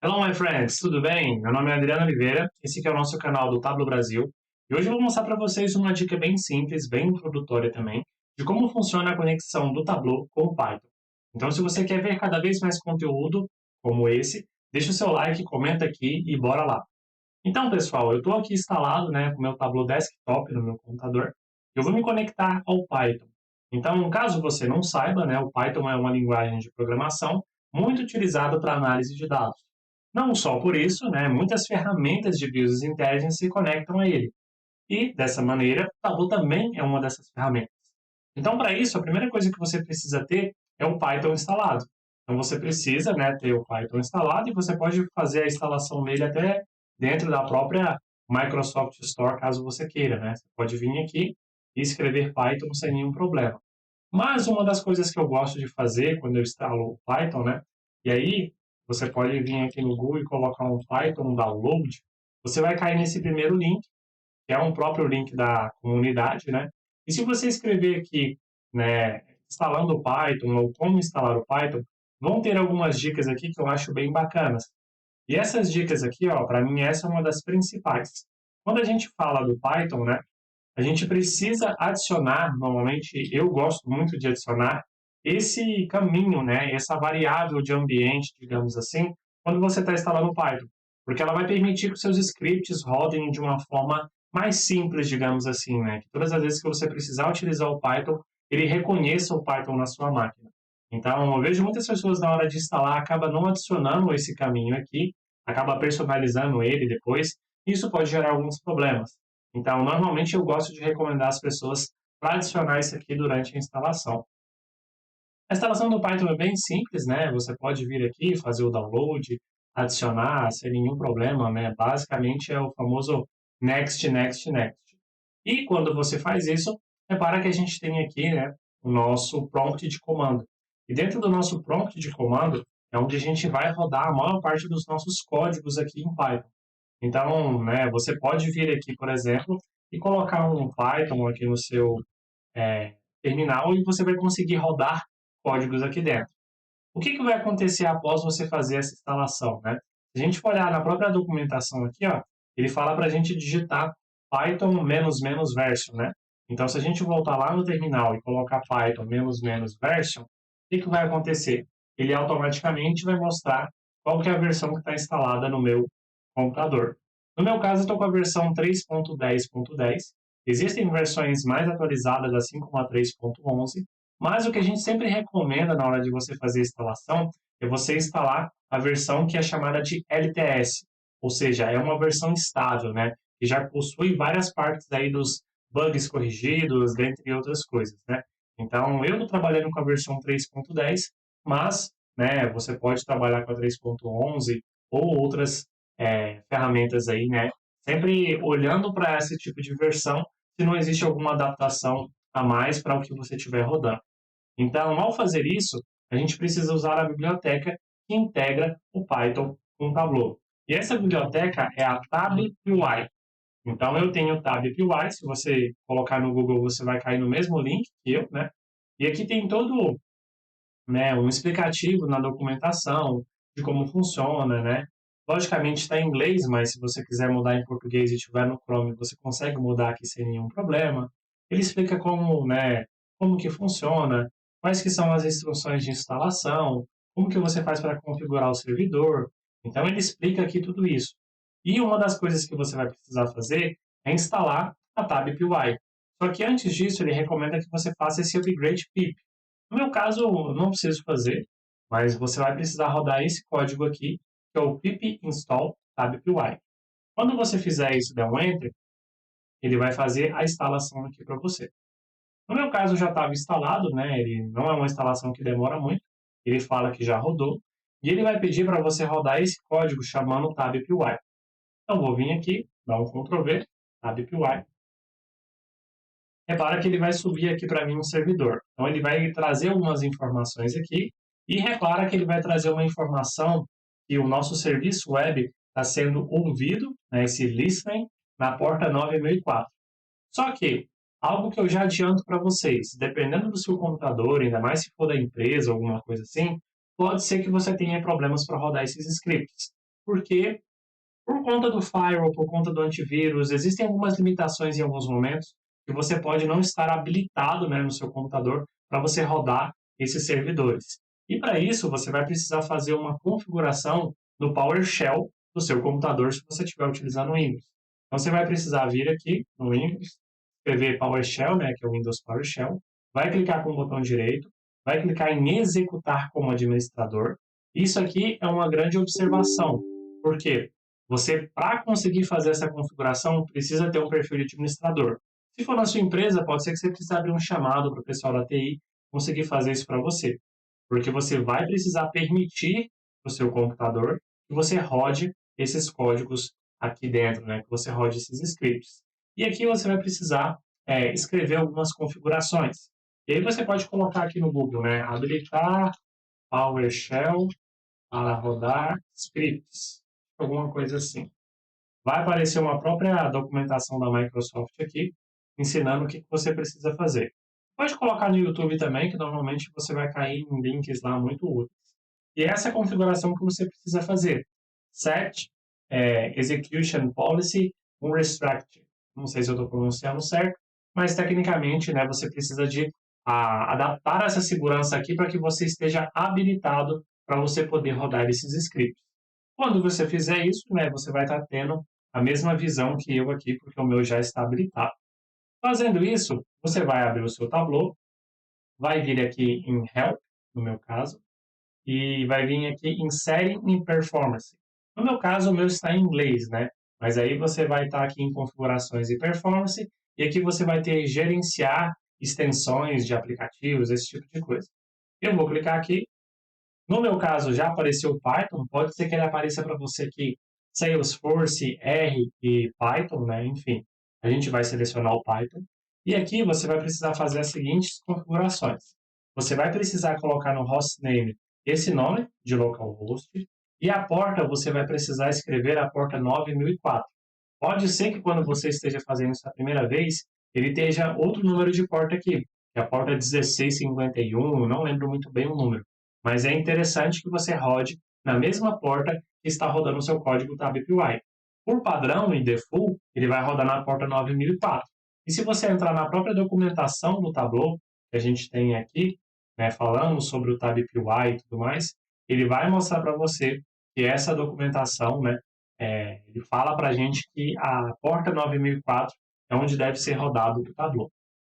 Hello, my friends, tudo bem? Meu nome é Adriano Oliveira, esse aqui é o nosso canal do Tablo Brasil, e hoje eu vou mostrar para vocês uma dica bem simples, bem introdutória também, de como funciona a conexão do Tableau com o Python. Então, se você quer ver cada vez mais conteúdo como esse, deixa o seu like, comenta aqui e bora lá. Então, pessoal, eu estou aqui instalado, né, com o meu Tableau Desktop no meu computador, e eu vou me conectar ao Python. Então, caso você não saiba, né, o Python é uma linguagem de programação muito utilizada para análise de dados. Não só por isso, né, muitas ferramentas de Business Intelligence se conectam a ele. E, dessa maneira, o Tableau também é uma dessas ferramentas. Então, para isso, a primeira coisa que você precisa ter é o Python instalado. Então, você precisa, né, ter o Python instalado e você pode fazer a instalação dele até dentro da própria Microsoft Store, caso você queira, né? Você pode vir aqui e escrever Python sem nenhum problema. Mas uma das coisas que eu gosto de fazer quando eu instalo o Python, né? E aí você pode vir aqui no Google e colocar um Python download. Você vai cair nesse primeiro link, que é um próprio link da comunidade, né? E se você escrever aqui, né, instalando o Python ou como instalar o Python, vão ter algumas dicas aqui que eu acho bem bacanas. E essas dicas aqui, ó, para mim essa é uma das principais. Quando a gente fala do Python, né, a gente precisa adicionar, normalmente eu gosto muito de adicionar esse caminho, né, essa variável de ambiente, digamos assim, quando você está instalando o Python, porque ela vai permitir que os seus scripts rodem de uma forma mais simples, digamos assim, né, que todas as vezes que você precisar utilizar o Python, ele reconheça o Python na sua máquina. Então, eu vejo muitas pessoas na hora de instalar acaba não adicionando esse caminho aqui, acaba personalizando ele depois, e isso pode gerar alguns problemas. Então, normalmente eu gosto de recomendar às pessoas para adicionar isso aqui durante a instalação. A instalação do Python é bem simples, né? Você pode vir aqui, fazer o download, adicionar sem nenhum problema, né? Basicamente é o famoso next, next, next. E quando você faz isso, repara que a gente tem aqui, né, o nosso prompt de comando. E dentro do nosso prompt de comando é onde a gente vai rodar a maior parte dos nossos códigos aqui em Python. Então, né, você pode vir aqui, por exemplo, e colocar um Python aqui no seu terminal e você vai conseguir rodar códigos aqui dentro. O que vai acontecer após você fazer essa instalação, né? Se a gente for olhar na própria documentação aqui, ó, ele fala para a gente digitar Python menos menos version, né? Então, se a gente voltar lá no terminal e colocar Python menos menos version, o que vai acontecer? Ele automaticamente vai mostrar qual que é a versão que está instalada no meu computador. No meu caso, eu estou com a versão 3.10.10. Existem versões mais atualizadas, assim como a 3.11, mas o que a gente sempre recomenda na hora de você fazer a instalação é você instalar a versão que é chamada de LTS, ou seja, é uma versão estável, né? Que já possui várias partes aí dos bugs corrigidos, dentre outras coisas, né? Então, eu estou trabalhando com a versão 3.10, mas, né, você pode trabalhar com a 3.11 ou outras ferramentas aí, né? Sempre olhando para esse tipo de versão, se não existe alguma adaptação a mais para o que você estiver rodando. Então, ao fazer isso, a gente precisa usar a biblioteca que integra o Python com o Tableau. E essa biblioteca é a TabPy. Então, eu tenho o TabPy. Se você colocar no Google, você vai cair no mesmo link que eu, né? E aqui tem todo, né, um explicativo na documentação de como funciona, né? Logicamente está em inglês, mas se você quiser mudar em português e estiver no Chrome, você consegue mudar aqui sem nenhum problema. Ele explica como, né, como que funciona, quais que são as instruções de instalação, como que você faz para configurar o servidor. Então ele explica aqui tudo isso. E uma das coisas que você vai precisar fazer é instalar a TabPy. Só que antes disso, ele recomenda que você faça esse upgrade pip. No meu caso, eu não preciso fazer, mas você vai precisar rodar esse código aqui, que é o pip install tabpy. Quando você fizer isso e der um enter, ele vai fazer a instalação aqui para você. No meu caso, já estava instalado, né? Ele não é uma instalação que demora muito, ele fala que já rodou, e ele vai pedir para você rodar esse código chamando tabpy. Então, vou vir aqui, dar um Ctrl V, tabpy. Repara que ele vai subir aqui para mim um servidor. Então, ele vai trazer algumas informações aqui e repara que ele vai trazer uma informação que o nosso serviço web está sendo ouvido, né, esse listening, na porta 9004. Só que, algo que eu já adianto para vocês, dependendo do seu computador, ainda mais se for da empresa ou alguma coisa assim, pode ser que você tenha problemas para rodar esses scripts. porque por conta do firewall, por conta do antivírus, existem algumas limitações em alguns momentos que você pode não estar habilitado, né, no seu computador para você rodar esses servidores. E para isso, você vai precisar fazer uma configuração no PowerShell do seu computador se você estiver utilizando o Windows. Então, você vai precisar vir aqui no Windows, escrever PowerShell, né, que é o Windows PowerShell, vai clicar com o botão direito, vai clicar em executar como administrador. Isso aqui é uma grande observação, porque você, para conseguir fazer essa configuração, precisa ter um perfil de administrador. Se for na sua empresa, pode ser que você precise abrir um chamado para o pessoal da TI conseguir fazer isso para você, porque você vai precisar permitir para o seu computador que você rode esses códigos aqui dentro, né? Que você rode esses scripts. E aqui você vai precisar escrever algumas configurações. E aí você pode colocar aqui no Google, né? Habilitar PowerShell para rodar scripts, alguma coisa assim. Vai aparecer uma própria documentação da Microsoft aqui, ensinando o que você precisa fazer. Pode colocar no YouTube também, que normalmente você vai cair em links lá muito úteis. E essa é a configuração que você precisa fazer. Set Execution Policy Unrestricted. Não sei se eu estou pronunciando certo, mas tecnicamente, né, você precisa de adaptar essa segurança aqui para que você esteja habilitado para você poder rodar esses scripts. Quando você fizer isso, né, você vai estar tendo a mesma visão que eu aqui, porque o meu já está habilitado. Fazendo isso, você vai abrir o seu Tableau, vai vir aqui em Help, no meu caso, e vai vir aqui em Setting in Performance. No meu caso, o meu está em inglês, né? Mas aí você vai estar aqui em Configurações e Performance, e aqui você vai ter Gerenciar extensões de aplicativos, esse tipo de coisa. Eu vou clicar aqui. No meu caso, já apareceu o Python, pode ser que ele apareça para você aqui Salesforce, R e Python, né? Enfim, a gente vai selecionar o Python. E aqui você vai precisar fazer as seguintes configurações. Você vai precisar colocar no hostname esse nome de localhost e a porta você vai precisar escrever a porta 9004. Pode ser que quando você esteja fazendo isso a primeira vez, ele esteja outro número de porta aqui, que é a porta 1651, não lembro muito bem o número. Mas é interessante que você rode na mesma porta que está rodando o seu código TabPy. Por padrão, em default, ele vai rodar na porta 9004. E se você entrar na própria documentação do Tableau, que a gente tem aqui, né, falando sobre o TabPy e tudo mais, ele vai mostrar para você que essa documentação, né, ele fala para a gente que a porta 9004 é onde deve ser rodado o Tableau.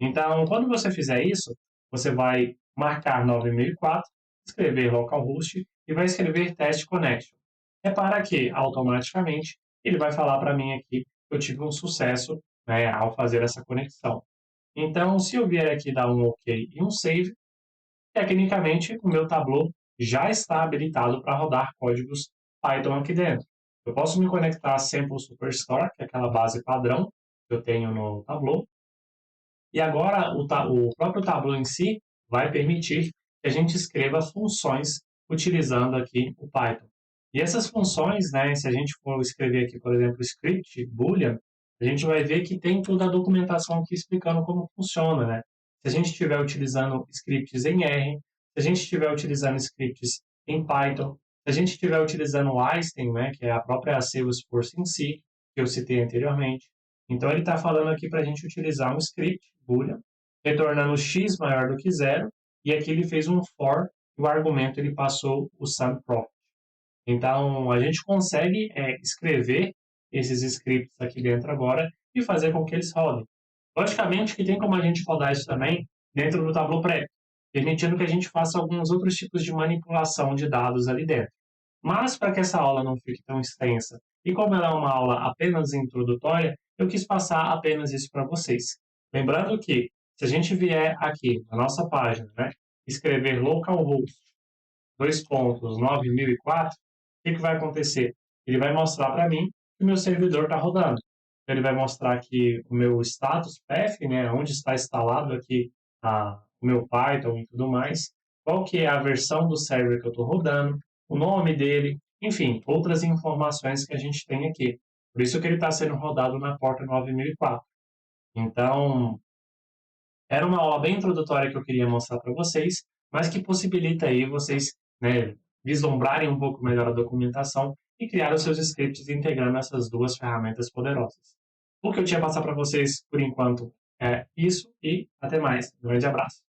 Então, quando você fizer isso, você vai marcar 9004, escrever localhost e vai escrever test connection. Repara que, automaticamente, ele vai falar para mim aqui que eu tive um sucesso, né, ao fazer essa conexão. Então, se eu vier aqui dar um OK e um Save, tecnicamente o meu Tableau já está habilitado para rodar códigos Python aqui dentro. Eu posso me conectar a Sample Superstore, que é aquela base padrão que eu tenho no Tableau, e agora o próprio Tableau em si vai permitir que a gente escreva funções utilizando aqui o Python. E essas funções, né, se a gente for escrever aqui, por exemplo, script, boolean, a gente vai ver que tem toda a documentação aqui explicando como funciona, né? Se a gente estiver utilizando scripts em R, se a gente estiver utilizando scripts em Python, se a gente estiver utilizando o Einstein, né, que é a própria Salesforce em si, que eu citei anteriormente. Então, ele está falando aqui para a gente utilizar um script, boolean, retornando x maior do que zero, e aqui ele fez um for, e o argumento ele passou o SUMPROFIT. Então, a gente consegue escrever esses scripts aqui dentro agora e fazer com que eles rodem. Logicamente que tem como a gente rodar isso também dentro do Tableau prévio, permitindo que a gente faça alguns outros tipos de manipulação de dados ali dentro. Mas, para que essa aula não fique tão extensa, e como ela é uma aula apenas introdutória, eu quis passar apenas isso para vocês. Lembrando que, se a gente vier aqui na nossa página, né, escrever localhost 9004, o que vai acontecer? Ele vai mostrar para mim que o meu servidor está rodando. Ele vai mostrar aqui o meu status path, né, onde está instalado aqui o meu Python e tudo mais, qual que é a versão do server que eu estou rodando, o nome dele, enfim, outras informações que a gente tem aqui. Por isso que ele está sendo rodado na porta 9004. Então, era uma aula bem introdutória que eu queria mostrar para vocês, mas que possibilita aí vocês, né, vislumbrarem um pouco melhor a documentação e criar os seus scripts integrando essas duas ferramentas poderosas. O que eu tinha a passar para vocês por enquanto é isso e até mais. Um grande abraço.